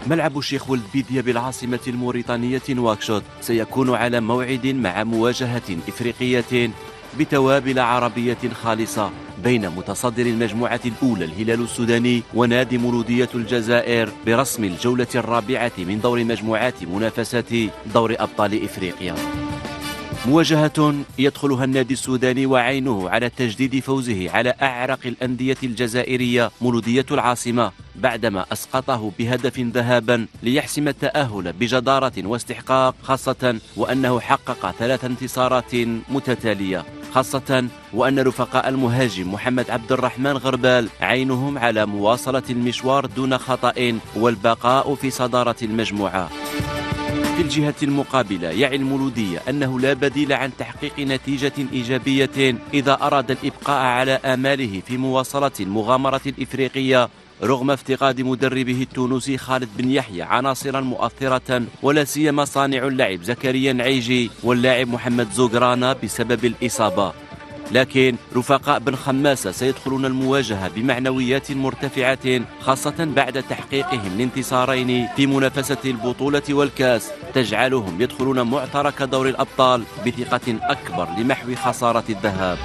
ملعب الشيخ ولد بيدية بالعاصمة الموريتانية نواكشوط سيكون على موعد مع مواجهة إفريقية بتوابل عربية خالصة بين متصدر المجموعة الأولى الهلال السوداني ونادي مولودية الجزائر برسم الجولة الرابعة من دور مجموعات منافسة دور أبطال إفريقيا. مواجهة يدخلها النادي السوداني وعينه على تجديد فوزه على أعرق الأندية الجزائرية مولودية العاصمة بعدما أسقطه بهدف ذهابا ليحسم التأهل بجدارة واستحقاق، خاصة وأنه حقق 3 انتصارات متتالية، خاصة وأن رفقاء المهاجم محمد عبد الرحمن غربال عينهم على مواصلة المشوار دون خطأ والبقاء في صدارة المجموعة. في الجهة المقابلة يعي المولودية أنه لا بديل عن تحقيق نتيجة إيجابية إذا أراد الإبقاء على آماله في مواصلة المغامرة الإفريقية رغم افتقاد مدربه التونسي خالد بن يحيى عناصرا مؤثرة، ولا سيما صانع اللعب زكريا نعيجي واللاعب محمد زوغرانا بسبب الإصابة. لكن رفقاء بن خماسة سيدخلون المواجهة بمعنويات مرتفعة، خاصة بعد تحقيقهم لانتصارين في منافسة البطولة والكاس تجعلهم يدخلون معترك دور الأبطال بثقة أكبر لمحو خسارة الذهاب.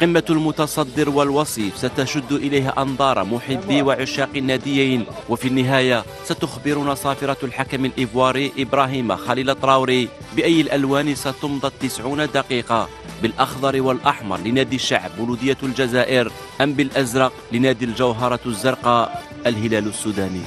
قمة المتصدر والوصيف ستشد إليها أنظار محبي وعشاق الناديين، وفي النهاية ستخبرنا صافرة الحكم الإيفواري إبراهيم خليل طراوري بأي الألوان ستمضى 90 دقيقة، بالأخضر والأحمر لنادي الشعب مولودية الجزائر أم بالأزرق لنادي الجوهرة الزرقاء الهلال السوداني.